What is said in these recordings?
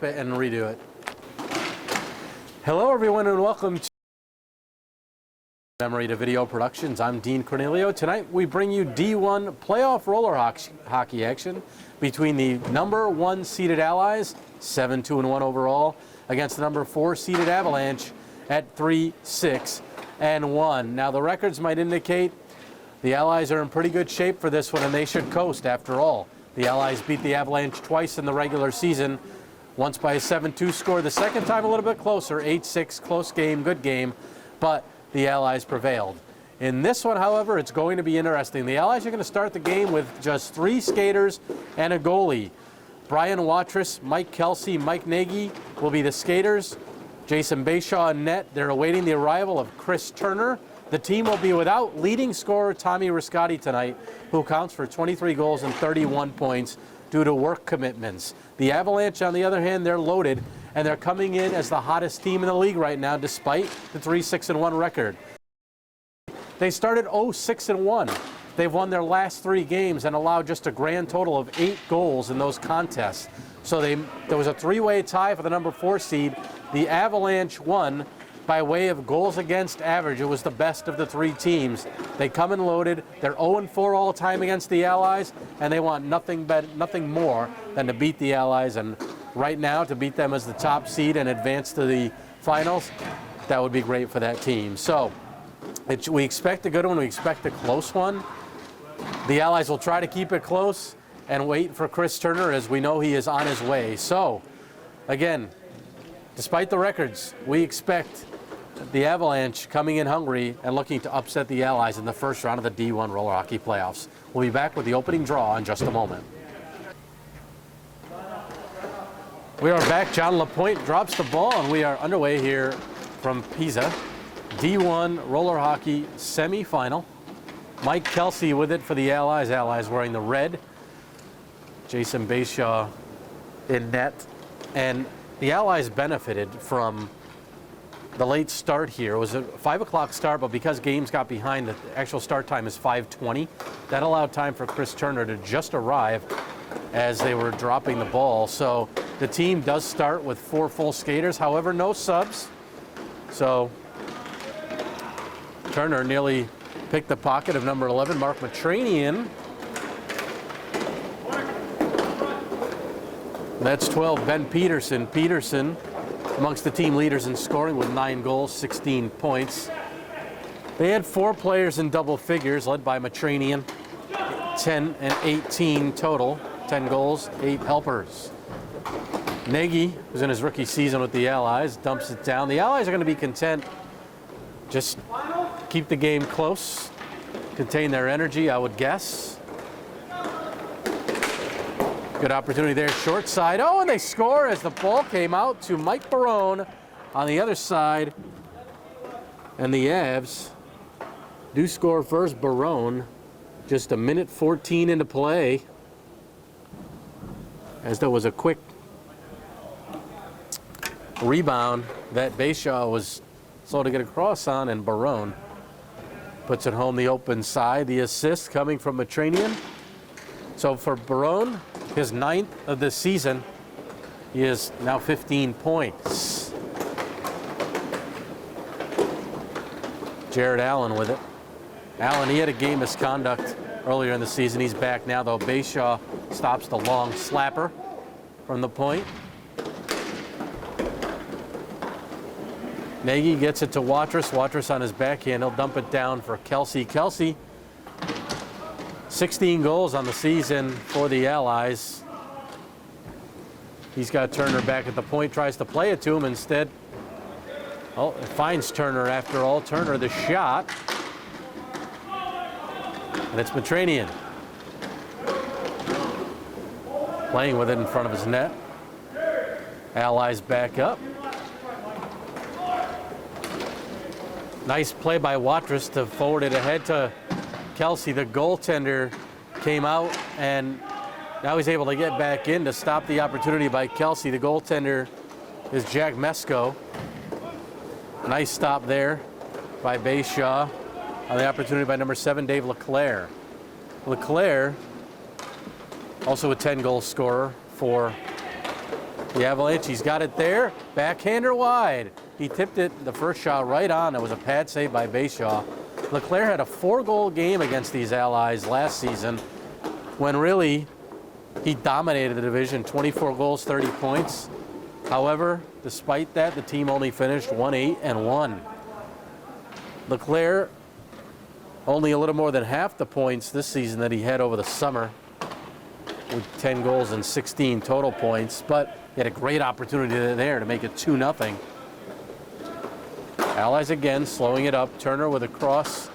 And redo it. Hello everyone and welcome to Memory to Video Productions. I'm Dean Cornelio. Tonight we bring you D1 playoff roller hockey action between the number 1 seeded Allies, 7-2-1 overall, against the number 4 seeded Avalanche at 3-6-1. Now the records might indicate the Allies are in pretty good shape for this one and they should coast after all. The Allies beat the Avalanche twice in the regular season. Once by a 7-2 score, the second time a little bit closer, 8-6, close game, good game, but the Allies prevailed. In this one, however, it's going to be interesting. The Allies are going to start the game with just 3 skaters and a goalie. Brian Watrous, Mike Kelsey, Mike Nagy will be the skaters. Jason Bayshaw in net. They're awaiting the arrival of Chris Turner. The team will be without leading scorer Tommy Riscotti tonight, who counts for 23 goals and 31 points due to work commitments. The Avalanche, on the other hand, they're loaded, and they're coming in as the hottest team in the league right now, despite the 3-6-1 record. They started 0-6-1. They've won their last 3 games and allowed just a grand total of 8 goals in those contests. So there was a 3-way tie for the number 4 seed. The Avalanche won by way of goals against average. It was the best of the 3 teams. They come in loaded. They're 0-4 all the time against the Allies, and they want nothing more than to beat the Allies. And right now, to beat them as the top seed and advance to the finals, that would be great for that team. So we expect a good one. We expect a close one. The Allies will try to keep it close and wait for Chris Turner, as we know he is on his way. So again, despite the records, we expect the Avalanche coming in hungry and looking to upset the Allies in the first round of the D1 roller hockey playoffs. We'll be back with the opening draw in just a moment. We are back. John LaPointe drops the ball, and we are underway here from PISA. D1 roller hockey semifinal. Mike Kelsey with it for the Allies. Allies wearing the red. Jason Bayshaw in net. And the Allies benefited from the late start here. It was a 5 o'clock start, but because games got behind, the actual start time is 5:20. That allowed time for Chris Turner to just arrive as they were dropping the ball. So the team does start with 4 full skaters, however, no subs. So Turner nearly picked the pocket of number 11, Mark Matranian. That's 12, Ben Peterson. Peterson amongst the team leaders in scoring with 9 goals, 16 points. They had 4 players in double figures, led by Matranian, 10 and 18 total, 10 goals, 8 helpers. Nagy, who's in his rookie season with the Allies, dumps it down. The Allies are going to be content, just keep the game close, contain their energy, I would guess. Good opportunity there, short side. Oh, and they score as the ball came out to Mike Barone on the other side. And the Avs do score first. Barone, just 1:14 into play, as there was a quick rebound that Bayshaw was slow to get across on, and Barone puts it home the open side. The assist coming from Matranian. So for Barone, his 9th of the season, he is now 15 points. Jared Allen with it. Allen, he had a game misconduct earlier in the season. He's back now, though. Bayshaw stops the long slapper from the point. Nagy gets it to Watrous. Watrous on his backhand. He'll dump it down for Kelsey. Kelsey, 16 goals on the season for the Allies. He's got Turner back at the point, tries to play it to him instead. Oh, it finds Turner after all. Turner the shot. And it's Matranian playing with it in front of his net. Allies back up. Nice play by Watrous to forward it ahead to Kelsey. The goaltender came out, and now he's able to get back in to stop the opportunity by Kelsey. The goaltender is Jack Mesko. Nice stop there by Bayshaw on the opportunity by number 7, Dave LeClaire. LeClaire, also a 10-goal scorer for The Avalanche, he's got it there. Backhander wide. He tipped it, the first shot right on. It was a pad save by Bayshaw. Leclerc had a 4-goal game against these Allies last season when really he dominated the division, 24 goals, 30 points. However, despite that, the team only finished 1-8-1. Leclerc only a little more than half the points this season that he had over the summer with 10 goals and 16 total points, but he had a great opportunity there to make it 2-0. Allies again slowing it up. Turner with a cross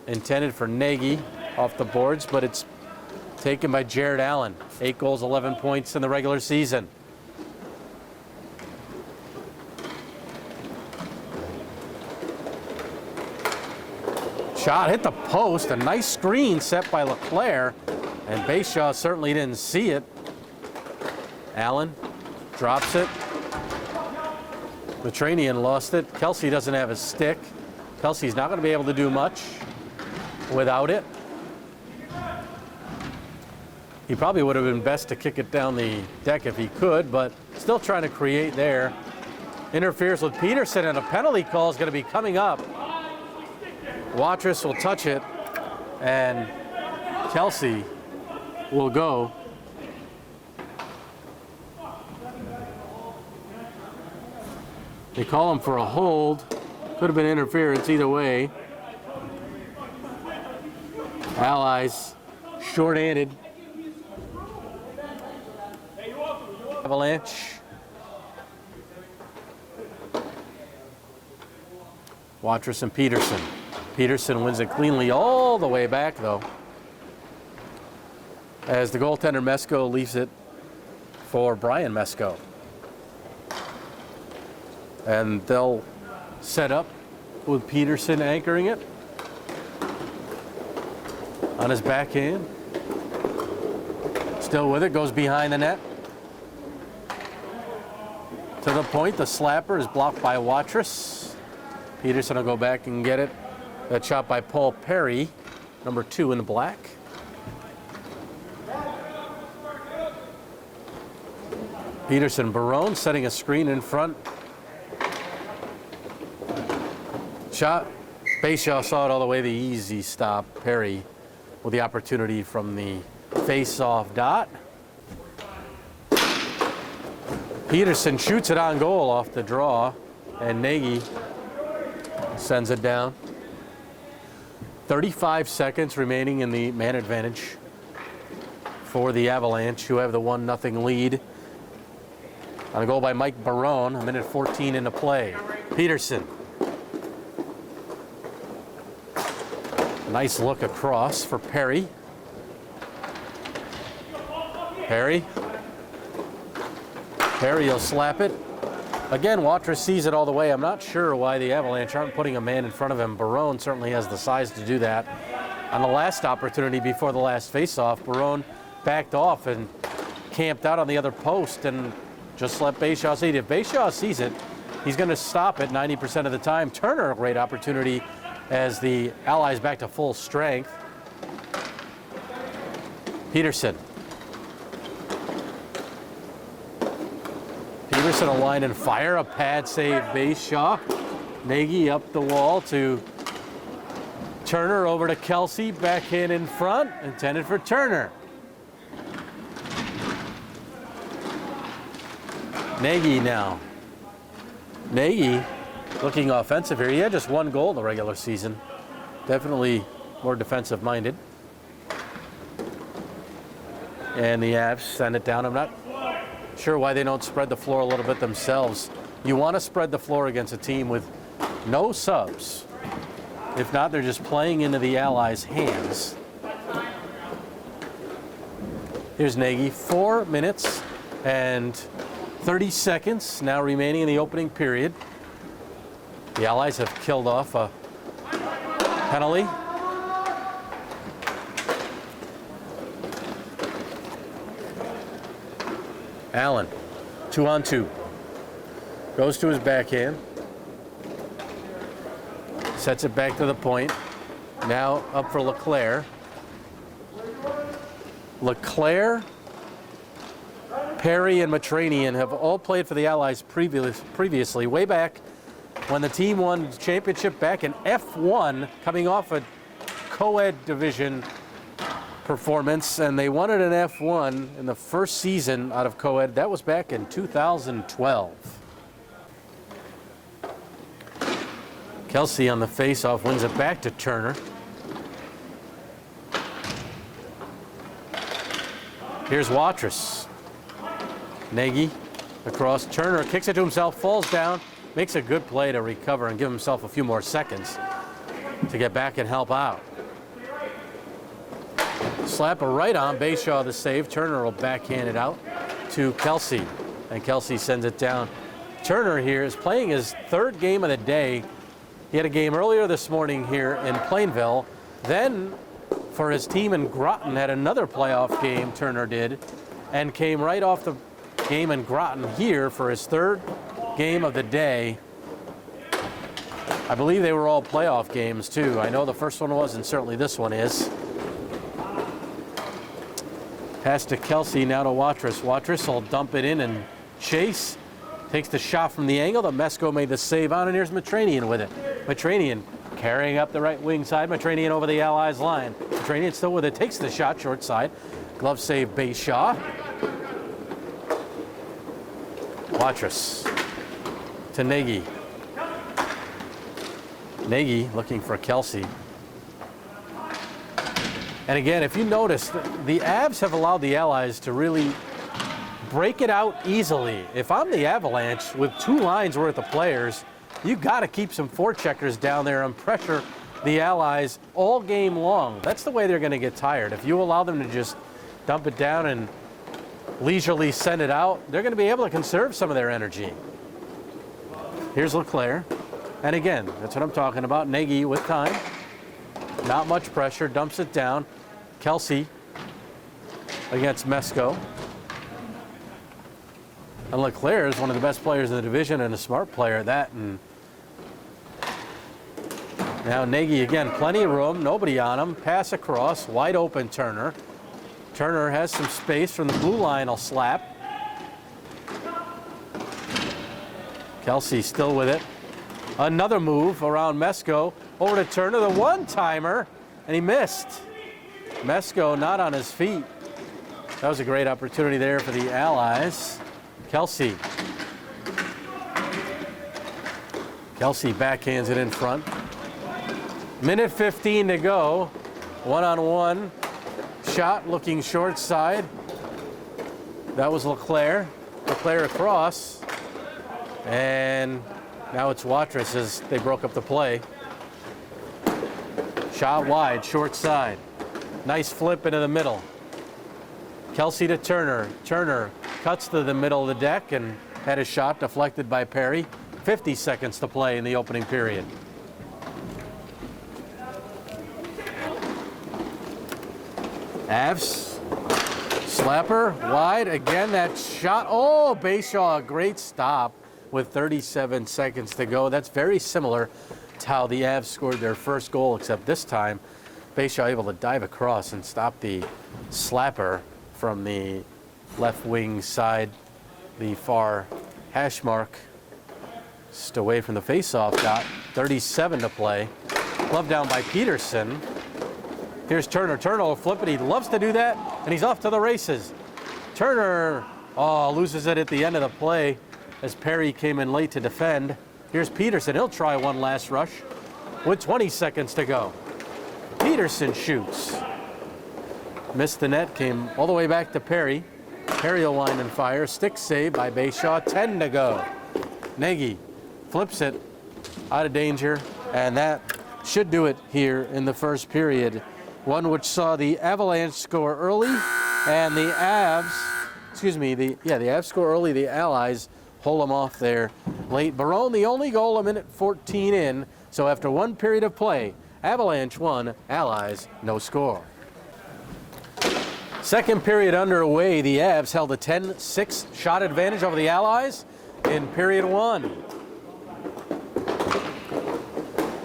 intended for Nagy off the boards, but it's taken by Jared Allen. 8 goals, 11 points in the regular season. Shot hit the post. A nice screen set by Leclerc, and Bayshaw certainly didn't see it. Allen drops it. Petranian lost it. Kelsey doesn't have his stick. Kelsey's not going to be able to do much without it. He probably would have been best to kick it down the deck if he could, but still trying to create there. Interferes with Peterson, and a penalty call is going to be coming up. Watrous will touch it, and Kelsey will go. They call him for a hold. Could have been interference either way. Allies short-handed. Avalanche. Watrous and Peterson. Peterson wins it cleanly all the way back, though, as the goaltender Mesko leaves it for Brian Mesko. And they'll set up with Peterson anchoring it on his backhand. Still with it, goes behind the net. To the point, the slapper is blocked by Watrous. Peterson will go back and get it. That shot by Paul Perry, number 2 in the black. Peterson, Barone setting a screen in front. Shot. Bayshaw saw it all the way, the easy stop. Perry with the opportunity from the face-off dot. Peterson shoots it on goal off the draw, and Nagy sends it down. 35 seconds remaining in the man advantage for the Avalanche, who have the 1-0 lead. On a goal by Mike Barone, 1:14 into play. Peterson. Nice look across for Perry. Perry will slap it. Again, Watrous sees it all the way. I'm not sure why the Avalanche aren't putting a man in front of him. Barone certainly has the size to do that. On the last opportunity before the last faceoff, Barone backed off and camped out on the other post and just let Bayshaw see it. If Bayshaw sees it, he's going to stop it 90% of the time. Turner, a great opportunity as the Allies back to full strength. Peterson. Peterson a line and fire, a pad save Bayshaw. Nagy up the wall to Turner, over to Kelsey, backhand in front, intended for Turner. Nagy now. Nagy looking offensive here. He had just 1 goal in the regular season. Definitely more defensive minded. And the Avs send it down. I'm not sure why they don't spread the floor a little bit themselves. You want to spread the floor against a team with no subs. If not, they're just playing into the Allies' hands. Here's Nagy. 4 minutes and 30 seconds now remaining in the opening period. The Allies have killed off a penalty. Allen, 2-on-2. Goes to his backhand. Sets it back to the point. Now up for Leclerc. Leclerc Perry and Matranian have all played for the Allies previously, way back when the team won the championship back in F1, coming off a co-ed division performance, and they won it in F1 in the first season out of co-ed. That was back in 2012. Kelsey on the face-off wins it back to Turner. Here's Watrous. Nagy across. Turner kicks it to himself, falls down, makes a good play to recover and give himself a few more seconds to get back and help out. Slapper right on. Bayshaw the save. Turner will backhand it out to Kelsey, and Kelsey sends it down. Turner here is playing his third game of the day. He had a game earlier this morning here in Plainville. Then for his team in Groton had another playoff game, Turner did, and came right off the game in Groton here for his third game of the day. I believe they were all playoff games too. I know the first one was, and certainly this one is. Pass to Kelsey, now to Watrous. Watrous will dump it in and chase. Takes the shot from the angle that Mesko made the save on, and here's Matranian with it. Matranian carrying up the right wing side. Matranian over the Allies line. Matranian still with it, takes the shot short side. Glove save, Bayshaw. Watrous to Nagy. Nagy looking for Kelsey. And again, if you notice, the Avs have allowed the Allies to really break it out easily. If I'm the Avalanche with two lines worth of players, you got to keep some forecheckers down there and pressure the Allies all game long. That's the way they're going to get tired. If you allow them to just dump it down and leisurely send it out, they're going to be able to conserve some of their energy. Here's LeClaire. And again, that's what I'm talking about. Nagy with time. Not much pressure, dumps it down. Kelsey against Mesko. And LeClaire is one of the best players in the division and a smart player at that. And now Nagy again, plenty of room, nobody on him. Pass across, wide open Turner. Turner has some space from the blue line, will slap. Kelsey still with it. Another move around Mesko. Over to Turner, the one-timer, and he missed. Mesko not on his feet. That was a great opportunity there for the Allies. Kelsey. Kelsey backhands it in front. Minute 15 to go. One-on-one. Shot looking short side. That was LeClaire. LeClaire across. And now it's Watrous as they broke up the play. Shot wide, short side. Nice flip into the middle. Kelsey to Turner. Turner cuts to the middle of the deck and had a shot deflected by Perry. 50 seconds to play in the opening period. Avs. Slapper wide. Again, that shot. Oh, Bayshaw, a great stop with 37 seconds to go. That's very similar to how the Avs scored their first goal, except this time Bayshaw able to dive across and stop the slapper from the left wing side, the far hash mark, just away from the faceoff dot. 37 to play. Glove down by Peterson. Here's Turner. Turner will flip it. He loves to do that, and he's off to the races. Turner, loses it at the end of the play as Perry came in late to defend. Here's Peterson. He'll try one last rush with 20 seconds to go. Peterson shoots. Missed the net, came all the way back to Perry. Perry will line and fire. Stick save by Bayshaw. 10 to go. Nagy flips it out of danger, and that should do it here in the first period. One which saw the Avalanche score early, and the Avs, the Avs score early, the Allies hold them off there late. Barone, the only goal a minute 14 in. So after one period of play, Avalanche 1, Allies no score. Second period underway, the Avs held a 10-6 shot advantage over the Allies in period 1.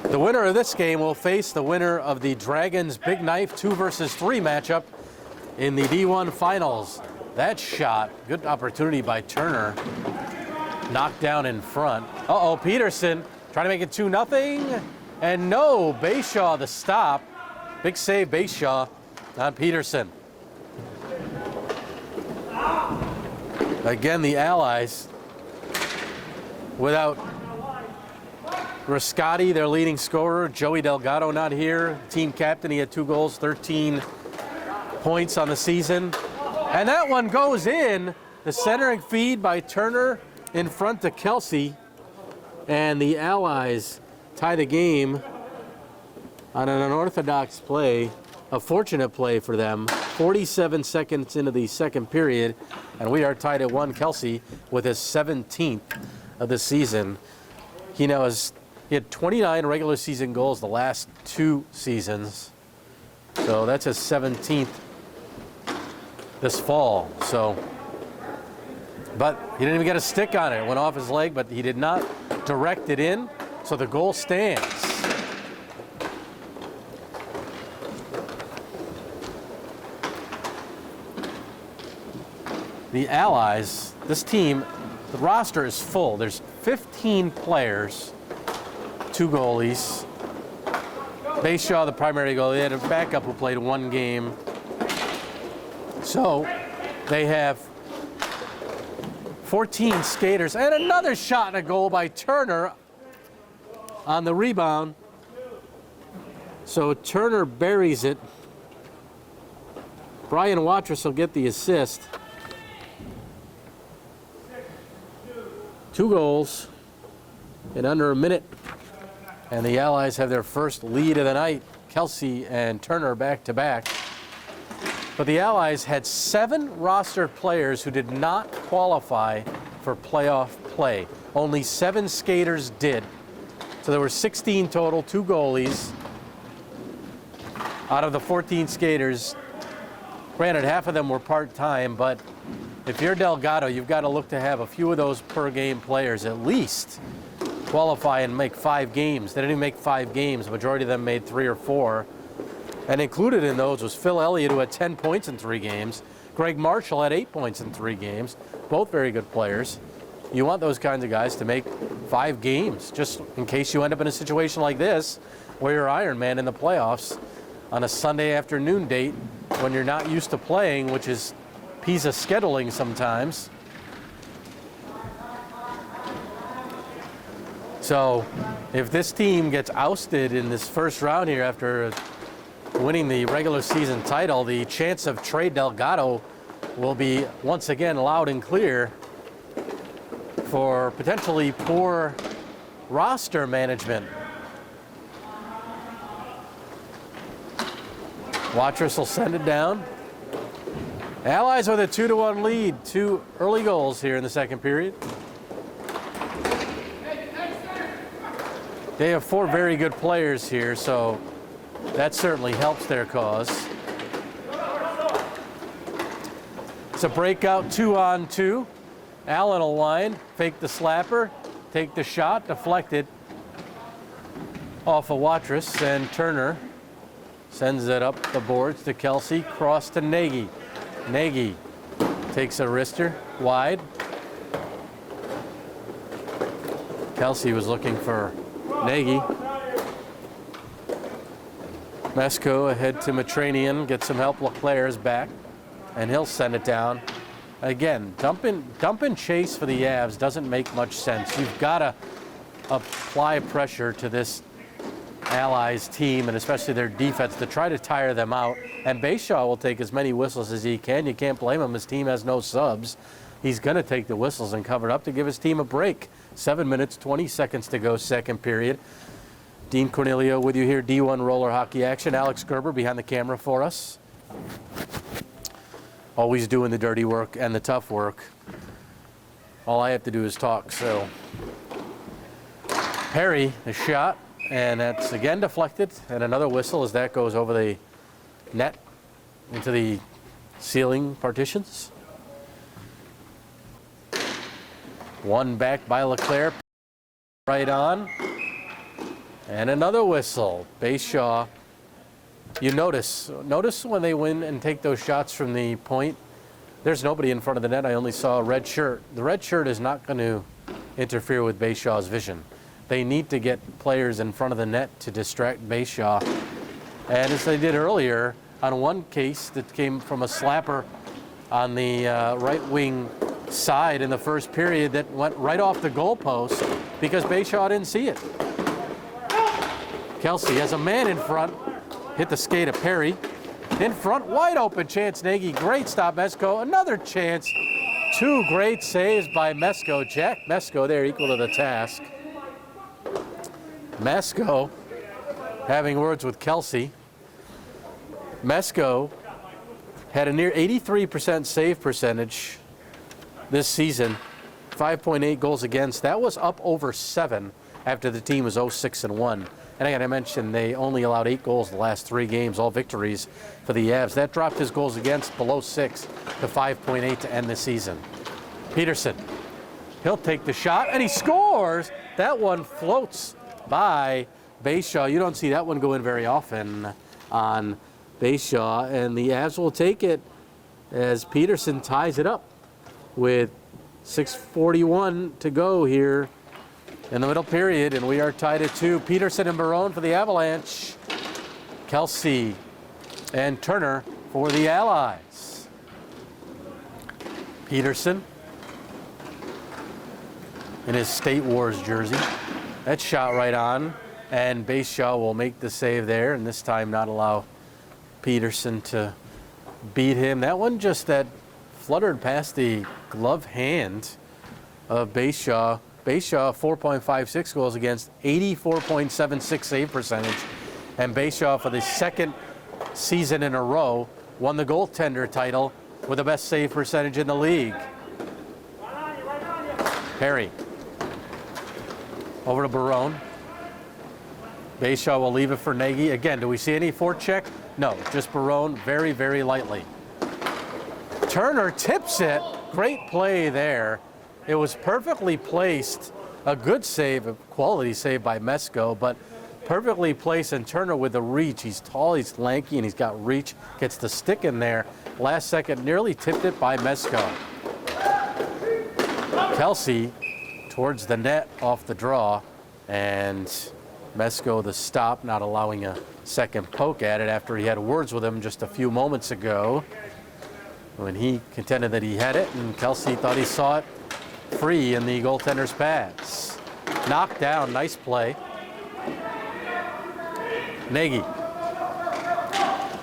The winner of this game will face the winner of the Dragons Big Knife 2 versus 3 matchup in the D1 finals. that shot, good opportunity by Turner. Knocked down in front. Uh-oh, Peterson trying to make it 2-0. And no, Bayshaw the stop. Big save, Bayshaw on Peterson. Again, the Allies without Riscotti, their leading scorer. Joey Delgado not here. Team captain, he had 2 goals, 13 points on the season. And that one goes in. The centering feed by Turner in front to Kelsey. And the Allies tie the game on an unorthodox play, a fortunate play for them. 47 seconds into the second period, and we are tied at 1. Kelsey with his 17th of the season. He had 29 regular season goals the last 2 seasons. So that's his 17th this fall. So, but he didn't even get a stick on it. It went off his leg, but he did not direct it in. So the goal stands. The Allies, this team, the roster is full. There's 15 players, 2 goalies. Bayshaw, the primary goalie, they had a backup who played 1 game. So they have 14 skaters, and another shot and a goal by Turner on the rebound. So Turner buries it. Brian Watrous will get the assist. 2 goals in under a minute, and the Allies have their first lead of the night. Kelsey and Turner back to back. But the Allies had 7 rostered players who did not qualify for playoff play. Only 7 skaters did. So there were 16 total, 2 goalies. Out of the 14 skaters, granted, half of them were part-time, but if you're Delgado, you've got to look to have a few of those per game players at least qualify and make 5 games. They didn't even make 5 games. The majority of them made 3 or 4. And included in those was Phil Elliott, who had 10 points in 3 games. Greg Marshall had 8 points in 3 games. Both very good players. You want those kinds of guys to make 5 games, just in case you end up in a situation like this, where you're Iron Man in the playoffs on a Sunday afternoon date when you're not used to playing, which is PISA scheduling sometimes. So if this team gets ousted in this first round here after winning the regular season title, the chance of Trey Delgado will be once again loud and clear for potentially poor roster management. Watrous will send it down. Allies with a 2-1 lead. 2 early goals here in the second period. They have 4 very good players here, so that certainly helps their cause. It's a breakout 2-on-2. Allen will line, fake the slapper, take the shot, deflected off of Watrous, and Turner sends it up the boards to Kelsey, cross to Nagy. Nagy takes a wrister wide. Kelsey was looking for Nagy. Mesko ahead to Matranian, gets some help. LeClaire is back, and he'll send it down. Again, dump and chase for the Avs doesn't make much sense. You've got to apply pressure to this Allies team, and especially their defense, to try to tire them out. And Bayshaw will take as many whistles as he can. You can't blame him. His team has no subs. He's going to take the whistles and cover it up to give his team a break. 7 minutes, 20 seconds to go, second period. Dean Cornelio with you here, D1 roller hockey action. Alex Gerber behind the camera for us. Always doing the dirty work and the tough work. All I have to do is talk, so. Perry, a shot, and that's again deflected, and another whistle as that goes over the net into the ceiling partitions. One back by LeClaire, right on. And another whistle. Bayshaw, you notice when they win and take those shots from the point, There's nobody in front of the net. I only saw a red shirt. The red shirt is not going to interfere with Bayshaw's vision. They need to get players in front of the net to distract Bayshaw. And as they did earlier, on one case that came from a slapper on the right wing side in the first period that went right off the goalpost because Bayshaw didn't see it. Kelsey has a man in front, hit the skate of Perry. In front, wide open chance, Nagy, great stop, Mesko, another chance. Two great saves by Mesko. Jack Mesko there, equal to the task. Mesko having words with Kelsey. Mesko had a near 83% save percentage this season, 5.8 goals against. That was up over 7 after the team was 0-6-1. And I got to mention, they only allowed 8 goals the last 3 games, all victories for the Avs. That dropped his goals against below 6 to 5.8 to end the season. Peterson, he'll take the shot, and he scores. That one floats by Bayshaw. You don't see that one go in very often on Bayshaw, and the Avs will take it as Peterson ties it up with 6:41 to go here in the middle period, and we are tied at 2. Peterson and Barone for the Avalanche. Kelsey and Turner for the Allies. Peterson in his State Wars jersey. That shot right on, and Bayshaw will make the save there, and this time not allow Peterson to beat him. That one just that fluttered past the glove hand of Bayshaw. Bayshaw 4.56 goals against, 84.76 save percentage. And Bayshaw, for the second season in a row, won the goaltender title with the best save percentage in the league. Perry over to Barone. Bayshaw will leave it for Nagy. Again, do we see any forecheck? No, just Barone very, very lightly. Turner tips it. Great play there. It was perfectly placed. A good save, a quality save by Mesko, but perfectly placed, and Turner with the reach. He's tall, he's lanky, and he's got reach. Gets the stick in there. Last second, nearly tipped it by Mesko. Kelsey towards the net off the draw, and Mesko the stop, not allowing a second poke at it after he had words with him just a few moments ago when he contended that he had it, and Kelsey thought he saw it free in the goaltender's pads. Knocked down, nice play. Nagy.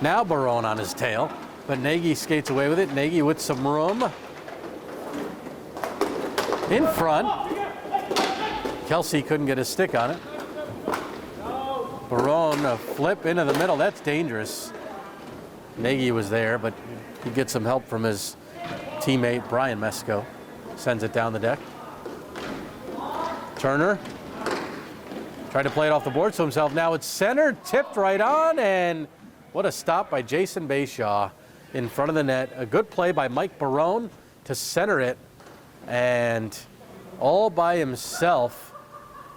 Now Barone on his tail, but Nagy skates away with it. Nagy with some room. In front. Kelsey couldn't get his stick on it. Barone, a flip into the middle. That's dangerous. Nagy was there, but he gets some help from his teammate, Brian Mesko. Sends it down the deck. Turner tried to play it off the boards to himself. Now it's centered, tipped right on, and what a stop by Jason Bayshaw in front of the net. A good play by Mike Barone to center it, and all by himself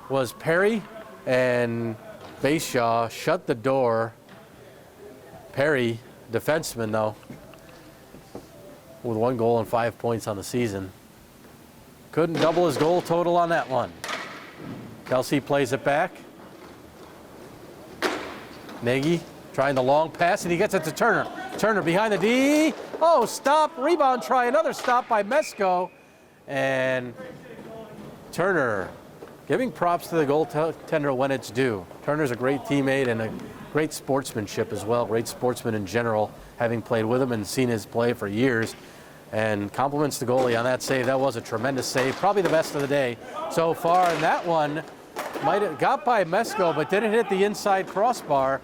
was Perry, and Bayshaw shut the door. Perry, defenseman though, with 1 goal and 5 points on the season. Couldn't double his goal total on that one. Kelsey plays it back. Nagy trying the long pass, and he gets it to Turner. Turner behind the D. Oh, stop, rebound try, another stop by Mesko. And Turner giving props to the goaltender when it's due. Turner's a great teammate and a great sportsmanship as well, great sportsman in general, having played with him and seen his play for years. And compliments the goalie on that save. That was a tremendous save, probably the best of the day so far. And that one might have got by Mesko, but didn't hit the inside crossbar.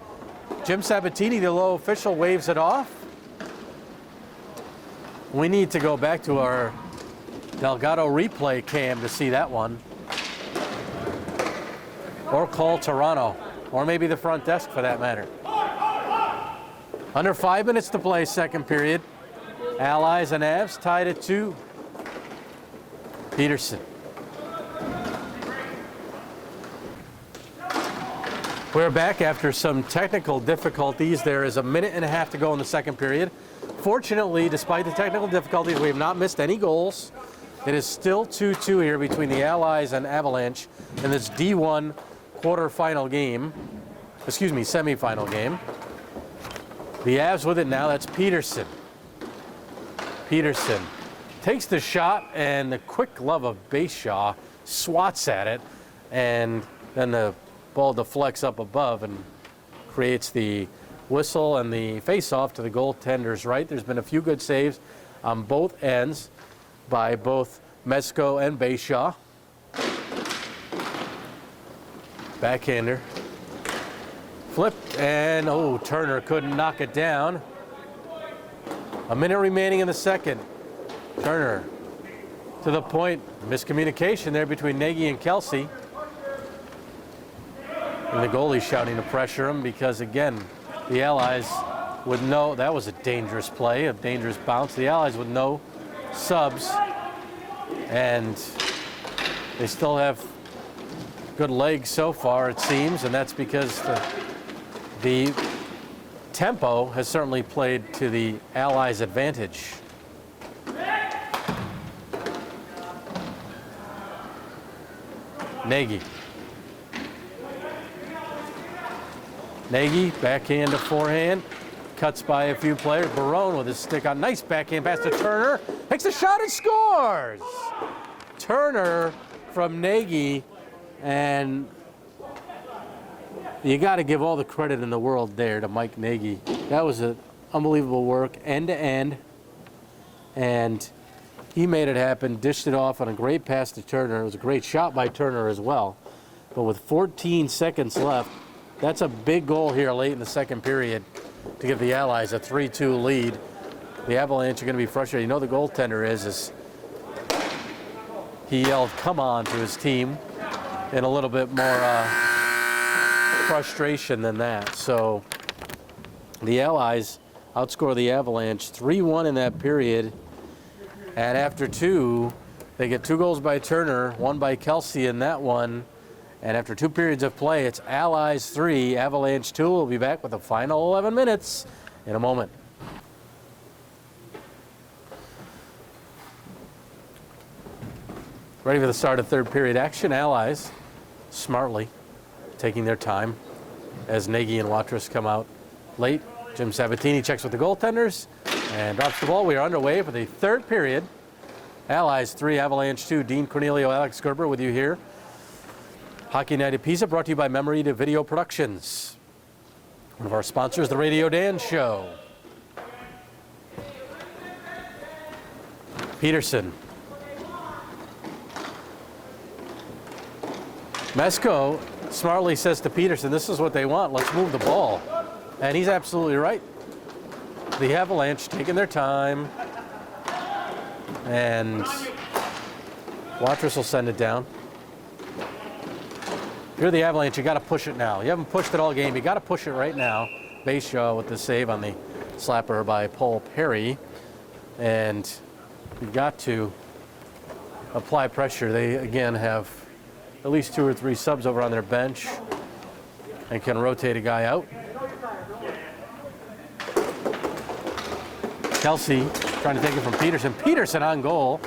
Jim Sabatini, the low official, waves it off. We need to go back to our Delgado replay cam to see that one. Or call Toronto, or maybe the front desk for that matter. Under 5 minutes to play, second period. Allies and Avs tied at 2. Peterson. We're back after some technical difficulties. There is a minute and a half to go in the second period. Unfortunately, despite the technical difficulties, we have not missed any goals. It is still 2-2 here between the Allies and Avalanche in this D1 semifinal game. The Avs with it now, that's Peterson. Peterson takes the shot, and the quick glove of Bayshaw swats at it, and then the ball deflects up above and creates the whistle and the face-off to the goaltender's right. There's been a few good saves on both ends by both Mesko and Bayshaw. Backhander. Flipped, and Turner couldn't knock it down. A minute remaining in the second. Turner to the point. Miscommunication there between Nagy and Kelsey. And the goalie shouting to pressure him because, again, the Allies with that was a dangerous play, a dangerous bounce. The Allies with no subs, and they still have good legs so far, it seems, and that's because the tempo has certainly played to the Allies' advantage. Nagy. Nagy, backhand to forehand, cuts by a few players. Barone with his stick on. Nice backhand pass to Turner. Takes a shot and scores! Turner from Nagy, and you got to give all the credit in the world there to Mike Nagy. That was an unbelievable work, end to end, and he made it happen, dished it off on a great pass to Turner. It was a great shot by Turner as well. But with 14 seconds left, that's a big goal here late in the second period to give the Allies a 3-2 lead. The Avalanche are going to be frustrated. You know the goaltender is he yelled, "Come on," to his team in a little bit more frustration than that. So the Allies outscore the Avalanche 3-1 in that period. And after two, they get 2 goals by Turner, 1 by Kelsey in that one. And after 2 periods of play, it's Allies 3, Avalanche 2. We'll be back with the final 11 minutes in a moment. Ready for the start of third period action. Allies smartly taking their time as Nagy and Watrous come out late. Jim Sabatini checks with the goaltenders and drops the ball. We are underway for the third period. Allies 3, Avalanche 2. Dean Cornelio, Alex Gerber with you here. Hockey Night at PISA brought to you by Memory to Video Productions. One of our sponsors, The Radio Dan Show. Peterson. Mesko smartly says to Peterson, this is what they want, let's move the ball. And he's absolutely right. The Avalanche taking their time. And Watrous will send it down. If you're the Avalanche, you got to push it now. You haven't pushed it all game. You got to push it right now. Bayshaw with the save on the slapper by Paul Perry. And you've got to apply pressure. They, again, have at least 2 or 3 subs over on their bench and can rotate a guy out. Kelsey trying to take it from Peterson. Peterson on goal.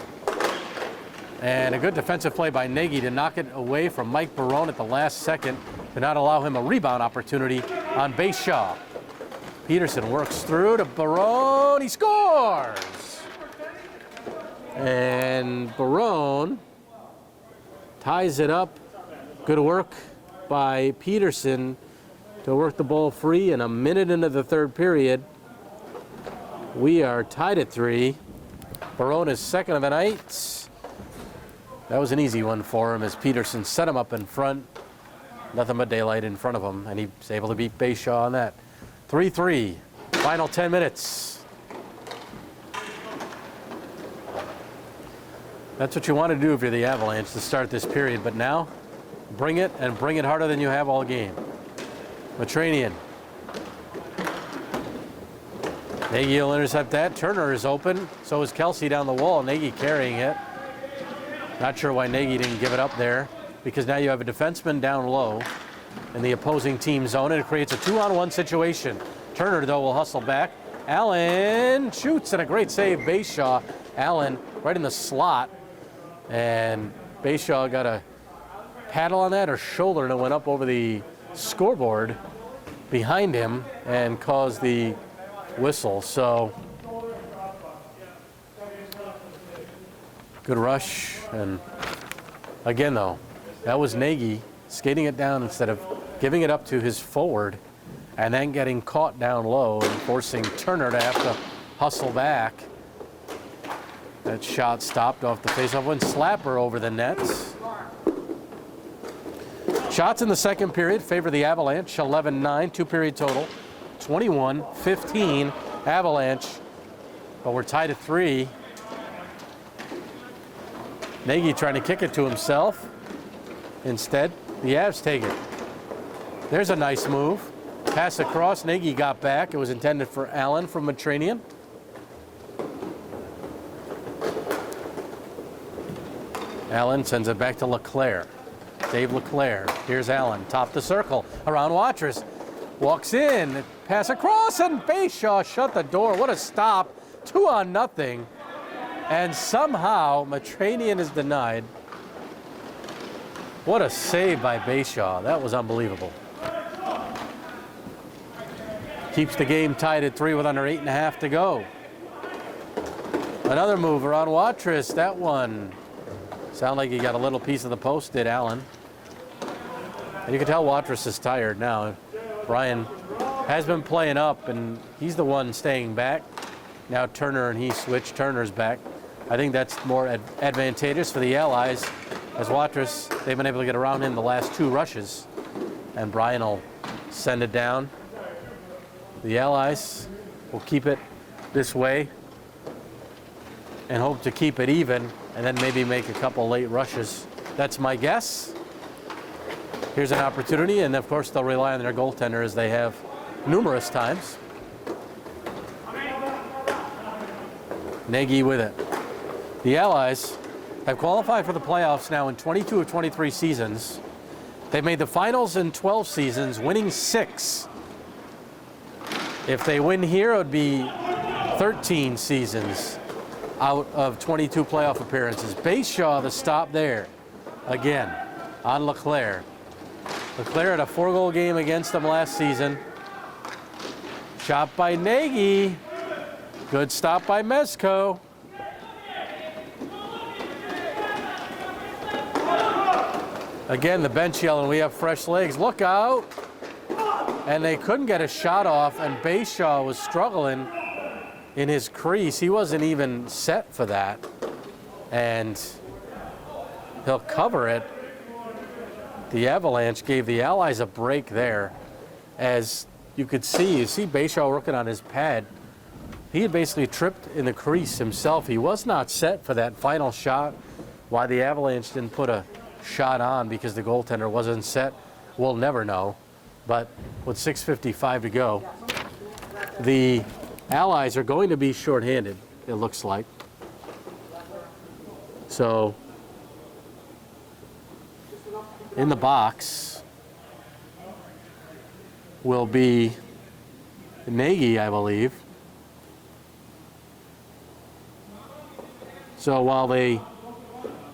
And a good defensive play by Nagy to knock it away from Mike Barone at the last second to not allow him a rebound opportunity on Bayshaw. Peterson works through to Barone. He scores! And Barone ties it up. Good work by Peterson to work the ball free. And a minute into the third period, we are tied at 3. Barone is second of the night. That was an easy one for him as Peterson set him up in front. Nothing but daylight in front of him, and he was able to beat Bayshaw on that. 3-3, final 10 minutes. That's what you want to do if you're the Avalanche to start this period, but now bring it and bring it harder than you have all game. Matranian. Nagy will intercept that. Turner is open, so is Kelsey down the wall. Nagy carrying it. Not sure why Nagy didn't give it up there, because now you have a defenseman down low in the opposing team zone, and it creates a 2-on-1 situation. Turner, though, will hustle back Allen shoots, and a great save, Bayshaw. Allen right in the slot, and Bayshaw got a paddle on that or shoulder, and it went up over the scoreboard behind him and caused the whistle. So good rush, and again though, that was Nagy skating it down instead of giving it up to his forward and then getting caught down low and forcing Turner to have to hustle back. That shot stopped off the faceoff, went slapper over the net. Shots in the second period favor the Avalanche, 11-9, two-period total, 21-15 Avalanche, but we're tied at 3. Nagy trying to kick it to himself. Instead, the Avs take it. There's a nice move. Pass across, Nagy got back. It was intended for Allen from Matranian. Allen sends it back to LeClaire. Dave LeClaire. Here's Allen, top the circle, around Watrous. Walks in, pass across, and Bayshaw shut the door. What a stop, 2-0. And somehow Matranian is denied. What a save by Bayshaw. That was unbelievable. Keeps the game tied at 3 with under 8.5 to go. Another move around Watrous. That one sounded like he got a little piece of the post, did Allen. And you can tell Watrous is tired now. Brian has been playing up, and he's the one staying back. Now Turner and he switch. Turner's back. I think that's more advantageous for the Allies, as Watrous, they've been able to get around him the last 2 rushes, and Brian will send it down. The Allies will keep it this way and hope to keep it even, and then maybe make a couple late rushes. That's my guess. Here's an opportunity, and of course they'll rely on their goaltender, as they have numerous times. Nagy with it. The Allies have qualified for the playoffs now in 22 of 23 seasons. They've made the finals in 12 seasons, winning 6. If they win here, it would be 13 seasons out of 22 playoff appearances. Bayshaw, the stop there. Again, on LeClaire. LeClaire had a 4-goal game against them last season. Shot by Nagy. Good stop by Mezco. Again, the bench yelling, we have fresh legs, look out. And they couldn't get a shot off, and Bayshaw was struggling in his crease. He wasn't even set for that. And he'll cover it. The Avalanche gave the Allies a break there. As you could see, Bayshaw working on his pad. He had basically tripped in the crease himself. He was not set for that final shot. Why the Avalanche didn't put a shot on because the goaltender wasn't set, we'll never know. But with 6:55 to go, the Allies are going to be shorthanded, it looks like. So in the box will be Nagy, I believe. So while the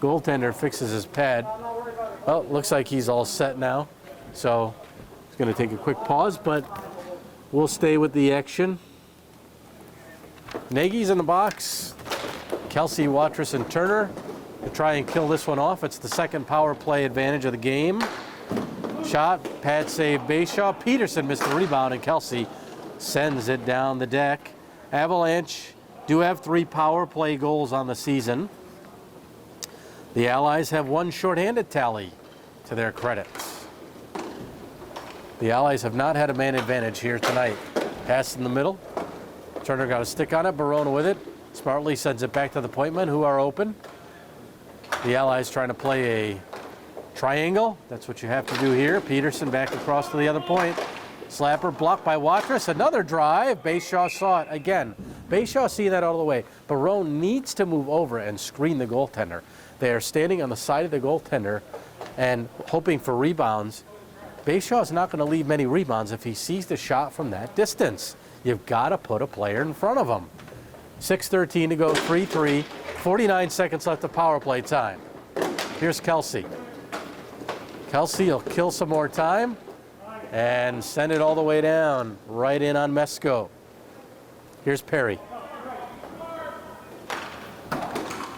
goaltender fixes his pad, well, looks like he's all set now. So it's going to take a quick pause, but we'll stay with the action. Nagy's in the box. Kelsey, Watrous, and Turner to try and kill this one off. It's the second power play advantage of the game. Shot, pad save, Bayshaw. Peterson missed the rebound, and Kelsey sends it down the deck. Avalanche do have 3 power play goals on the season. The Allies have 1 shorthanded tally to their credit. The Allies have not had a man advantage here tonight. Pass in the middle. Turner got a stick on it. Barona with it. Smartly sends it back to the point men, who are open. The Allies trying to play a triangle. That's what you have to do here. Peterson back across to the other point. Slapper blocked by Watrous. Another drive. Bayshaw saw it again. Bayshaw seeing that all the way. Barone needs to move over and screen the goaltender. They are standing on the side of the goaltender and hoping for rebounds. Bayshaw is not going to leave many rebounds if he sees the shot from that distance. you've got to put a player in front of them. 6:13 to go, 3-3, 49 seconds left of power play time. Here's Kelsey. Kelsey will kill some more time and send it all the way down, right in on Mesko. Here's Perry.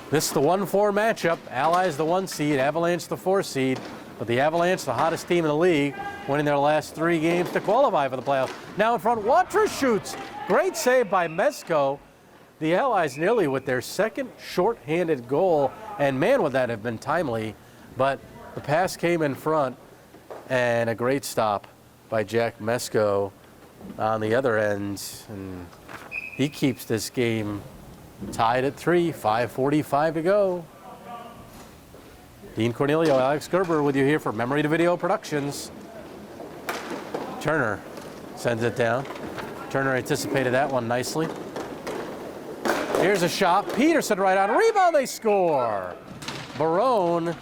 This is the 1-4 matchup. Allies the 1 seed, Avalanche the 4 seed. But the Avalanche, the hottest team in the league, winning their last 3 games to qualify for the playoffs. Now in front, Watrous shoots. Great save by Mesko. The Allies nearly with their second shorthanded goal. And man, would that have been timely. But the pass came in front, and a great stop by Jack Mesko on the other end. And he keeps this game tied at 3, 5:45 to go. Dean Cornelio, Alex Gerber with you here for Memory to Video Productions. Turner sends it down. Turner anticipated that one nicely. Here's a shot. Peterson right on. Rebound, they score. Barone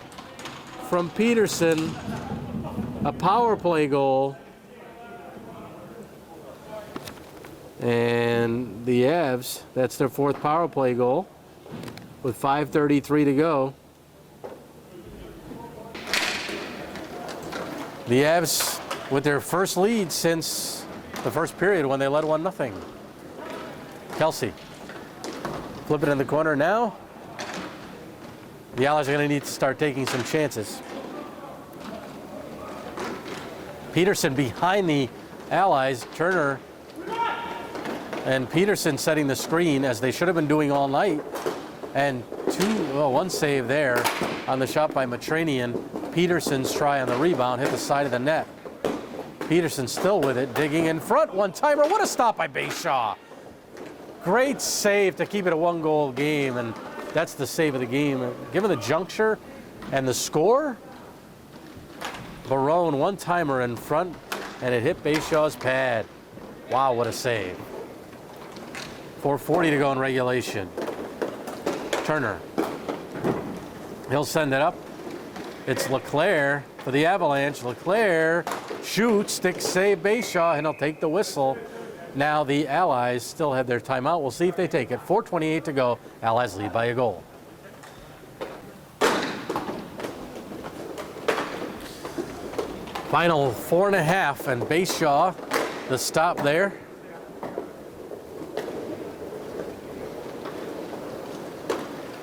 from Peterson. A power play goal. And the Avs, that's their 4th power play goal with 5:33 to go. The Avs with their first lead since the first period when they led 1-0. Kelsey, flip it in the corner now. The Allies are going to need to start taking some chances. Peterson behind the Allies. Turner and Peterson setting the screen as they should have been doing all night. And one save there on the shot by Matranian. Peterson's try on the rebound hit the side of the net. Peterson still with it, digging in front. One-timer. What a stop by Bayshaw. Great save to keep it a 1-goal game, and that's the save of the game. Given the juncture and the score, Barone one-timer in front, and it hit Bayshaw's pad. Wow, what a save. 4:40 to go in regulation. Turner. He'll send it up. It's LeClaire for the Avalanche. LeClaire shoots, stick save Bayshaw, and he'll take the whistle. Now the Allies still have their timeout. We'll see if they take it. 4:28 to go. Allies lead by a goal. Final 4.5, and Bayshaw, the stop there.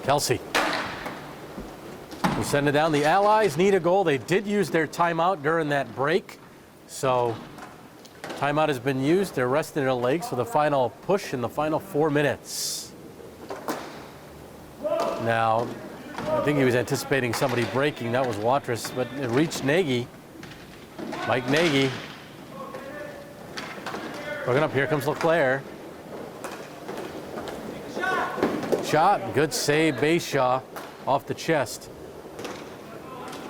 Kelsey. We send it down. The Allies need a goal. They did use their timeout during that break. So timeout has been used. They're resting their legs for the final push in the final 4 minutes. Now, I think he was anticipating somebody breaking. That was Watrous, but it reached Nagy. Mike Nagy. Looking up, here comes LeClaire. Shot, good save, Bayshaw off the chest.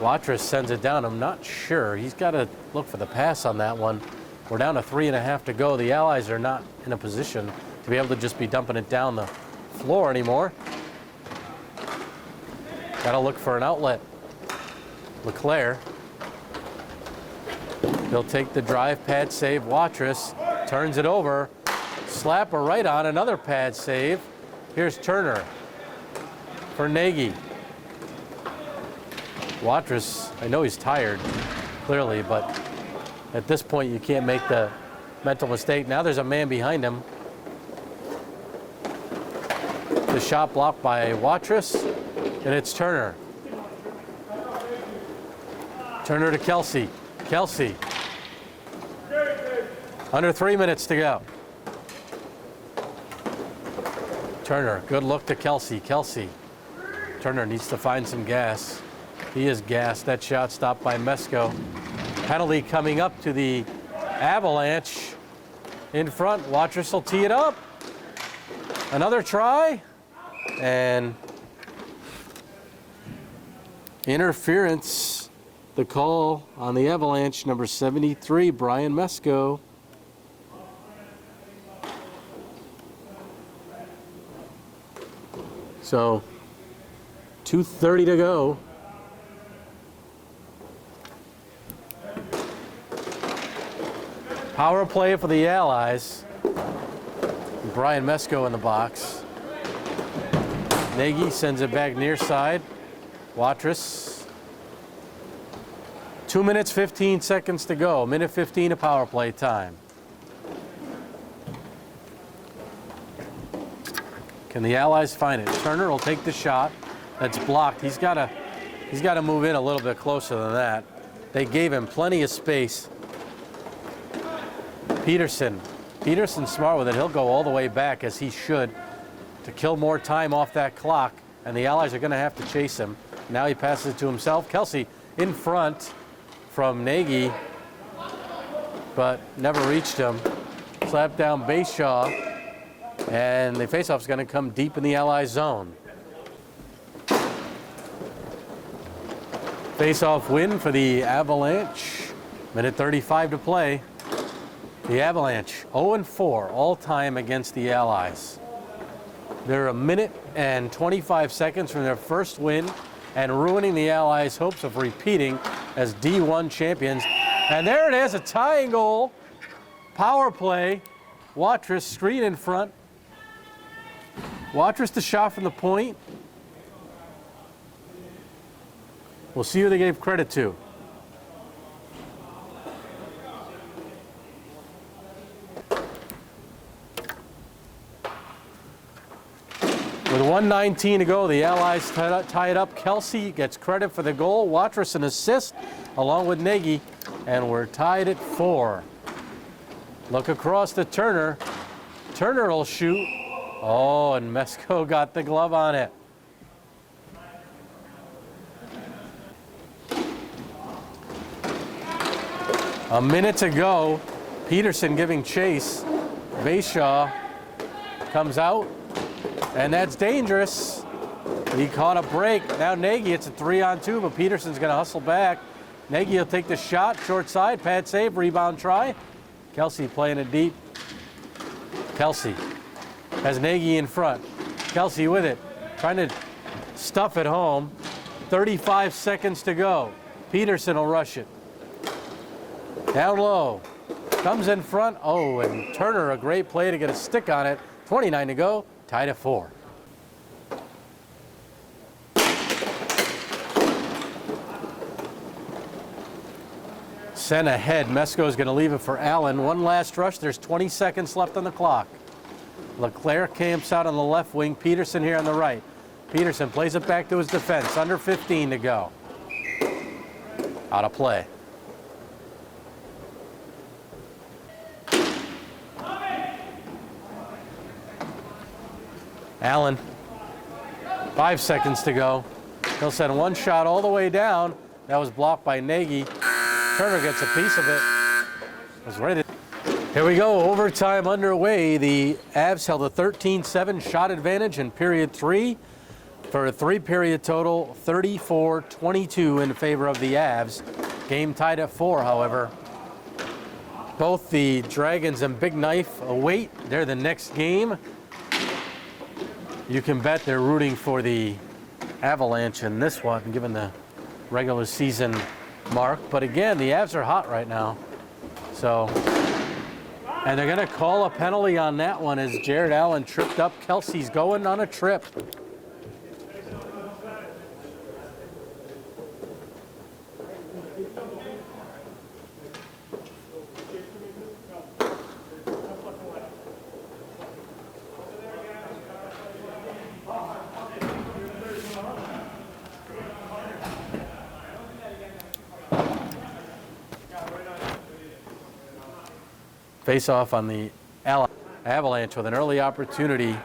Watrous sends it down. I'm not sure. He's got to look for the pass on that one. We're down to 3.5 to go. The Allies are not in a position to be able to just be dumping it down the floor anymore. Got to look for an outlet. LeClaire. He'll take the drive, pad save. Watrous turns it over. Slapper right on, another pad save. Here's Turner for Nagy. Watrous, I know he's tired, clearly, but at this point you can't make the mental mistake. Now there's a man behind him. The shot blocked by Watrous, and it's Turner. Turner to Kelsey. Kelsey. Under 3 minutes to go. Turner, good look to Kelsey. Kelsey. Turner needs to find some gas. He is gassed. That shot stopped by Mesko. Penalty coming up to the Avalanche. In front, Watrous will tee it up. Another try. And interference. The call on the Avalanche, number 73, Brian Mesko. So 2:30 to go. Power play for the Allies. Brian Mesko in the box. Nagy sends it back near side. Watrous. 2 minutes, 15 seconds to go. Minute 15 of power play time. Can the Allies find it? Turner will take the shot. That's blocked. He's got to move in a little bit closer than that. They gave him plenty of space. Peterson's smart with it. He'll go all the way back, as he should, to kill more time off that clock, and the Allies are going to have to chase him. Now he passes it to himself. Kelsey in front from Nagy, but never reached him. Slapped down Bayshaw. And the faceoff is going to come deep in the Allies zone. Faceoff win for the Avalanche. Minute 35 to play. The Avalanche 0-4 all time against the Allies. They're a minute and 25 seconds from their first win and ruining the Allies' hopes of repeating as D1 champions. And there it is, a tying goal. Power play. Watrous screen in front. Watrous the shot from the point. We'll see who they gave credit to. With 1:19 to go, the Allies tie it up. Kelsey gets credit for the goal. Watrous an assist along with Nagy, and we're tied at 4. Look across to Turner. Turner will shoot. Oh, and Mesko got the glove on it. A minute to go. Peterson giving chase. Bayshaw comes out, and that's dangerous. He caught a break. Now Nagy, it's a 3-on-2, but Peterson's going to hustle back. Nagy will take the shot, short side, pad save, rebound try. Kelsey playing it deep. Kelsey has Nagy in front. Kelsey with it, trying to stuff it home. 35 seconds to go. Peterson will rush it. Down low, comes in front. Oh, and Turner, a great play to get a stick on it. 29 to go, tied at 4. Sent ahead, Mesko's gonna leave it for Allen. One last rush, there's 20 seconds left on the clock. Leclerc camps out on the left wing, Peterson here on the right. Peterson plays it back to his defense, under 15 to go. Out of play. Allen, 5 seconds to go. He'll send one shot all the way down. That was blocked by Nagy. Turner gets a piece of it. Was ready. Here we go, overtime underway. The Avs held a 13-7 shot advantage in period 3 for a 3-period total, 34-22 in favor of the Avs. Game tied at 4, however. Both the Dragons and Big Knife await. They're the next game. You can bet they're rooting for the Avalanche in this one, given the regular season mark. But again, the Avs are hot right now. So, and they're going to call a penalty on that one as Jared Allen tripped up. Kelsey's going on a trip. Face off on the Avalanche with an early opportunity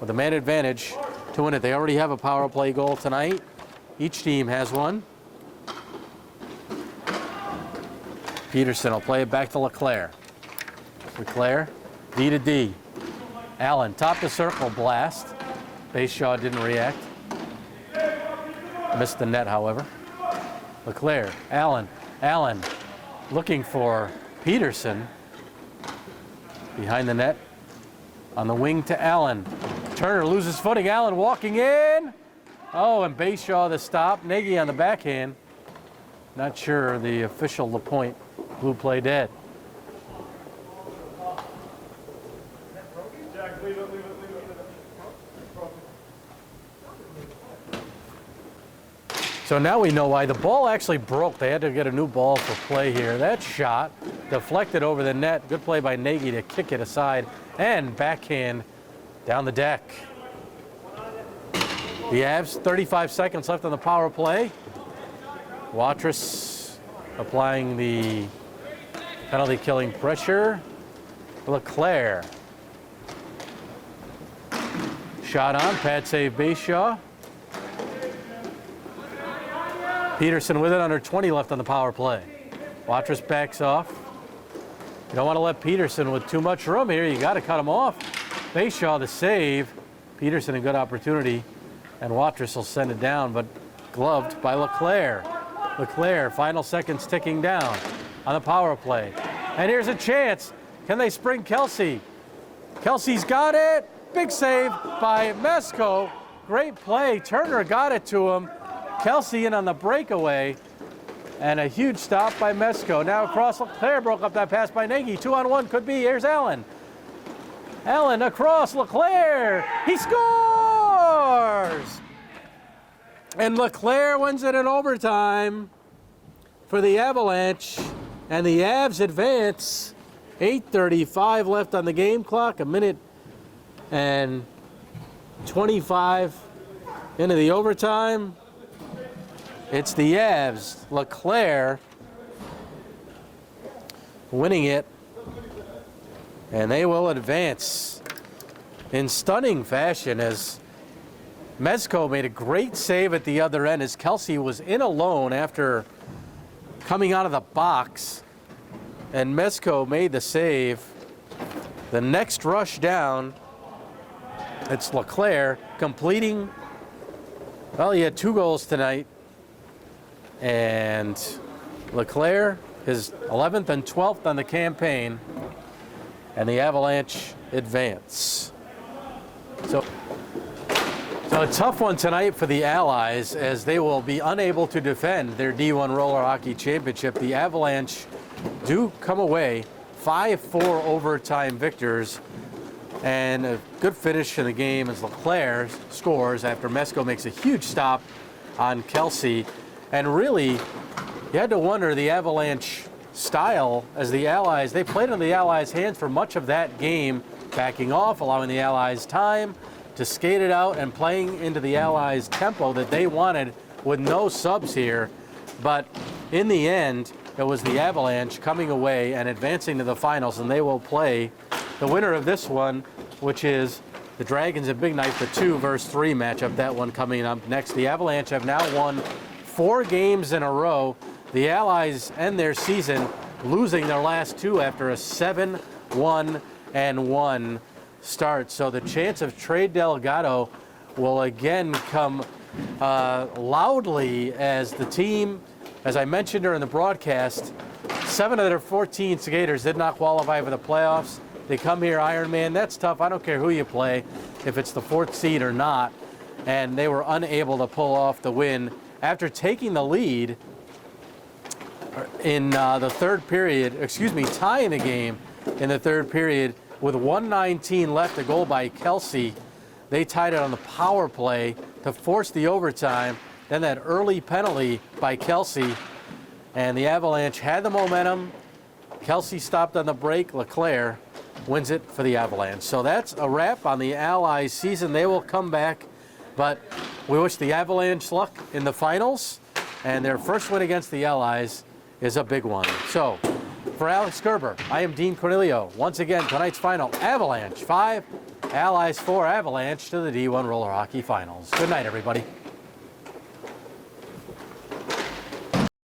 with a man advantage to win it. They already have a power play goal tonight. Each team has one. Peterson will play it back to Leclerc. Leclerc, D to D. Allen, top to circle, blast. Bayshaw didn't react. Missed the net, however. Leclerc, Allen looking for Peterson. Behind the net, on the wing to Allen. Turner loses footing, Allen walking in. Oh, and Bayshaw the stop. Nagy on the backhand. Not sure the official, the point, blew play dead. So now we know why the ball actually broke. They had to get a new ball for play here. That shot deflected over the net. Good play by Nagy to kick it aside and backhand down the deck. The Avs, 35 seconds left on the power play. Watrous applying the penalty killing pressure. LeClaire. Shot on, pad save Bayshaw. Peterson with it, under 20 left on the power play. Watrous backs off. You don't want to let Peterson with too much room here. You got to cut him off. Bayshaw the save. Peterson a good opportunity, and Watrous will send it down, but gloved by LeClaire. LeClaire, final seconds ticking down on the power play. And here's a chance. Can they spring Kelsey? Kelsey's got it. Big save by Mesko. Great play. Turner got it to him. Kelsey in on the breakaway, and a huge stop by Mesko. Now across, LeClaire broke up that pass by Nagy. 2-on-1 could be. Here's Allen. Allen across, LeClaire. He scores! And LeClaire wins it in overtime for the Avalanche, and the Avs advance. 8:35 left on the game clock, a minute and 25 into the overtime. It's the Avs, LeClaire winning it, and they will advance in stunning fashion as Mesko made a great save at the other end as Kelsey was in alone after coming out of the box, and Mesko made the save. The next rush down, it's LeClaire completing, well, he had 2 goals tonight. And LeClaire, his 11th and 12th on the campaign, and the Avalanche advance. So a tough one tonight for the Allies as they will be unable to defend their D1 Roller Hockey Championship. The Avalanche do come away 5-4 overtime victors, and a good finish in the game as LeClaire scores after Mesko makes a huge stop on Kelsey. And really, you had to wonder the Avalanche style as the Allies, they played in the Allies' hands for much of that game, backing off, allowing the Allies time to skate it out and playing into the Allies' tempo that they wanted with no subs here. But in the end, it was the Avalanche coming away and advancing to the finals, and they will play the winner of this one, which is the Dragons and Big Knife, the 2 versus 3 matchup. That one coming up next. The Avalanche have now won 4 games in a row. The Allies end their season losing their last 2 after a 7-1-1 start. So the chance of Trey Delgado will again come loudly as the team, as I mentioned during the broadcast, 7 of their 14 skaters did not qualify for the playoffs. They come here, Iron Man. That's tough. I don't care who you play, if it's the 4th seed or not. And they were unable to pull off the win after taking the lead in the third period, tying the game in the third period with 1:19 left, a goal by Kelsey. They tied it on the power play to force the overtime, then that early penalty by Kelsey, and the Avalanche had the momentum. Kelsey stopped on the break. LeClaire wins it for the Avalanche. So that's a wrap on the Allies season. They will come back, but we wish the Avalanche luck in the finals, and their first win against the Allies is a big one. So, for Alex Gerber, I am Dean Cornelio. Once again, tonight's final, Avalanche 5, Allies 4, Avalanche to the D1 Roller Hockey Finals. Good night, everybody.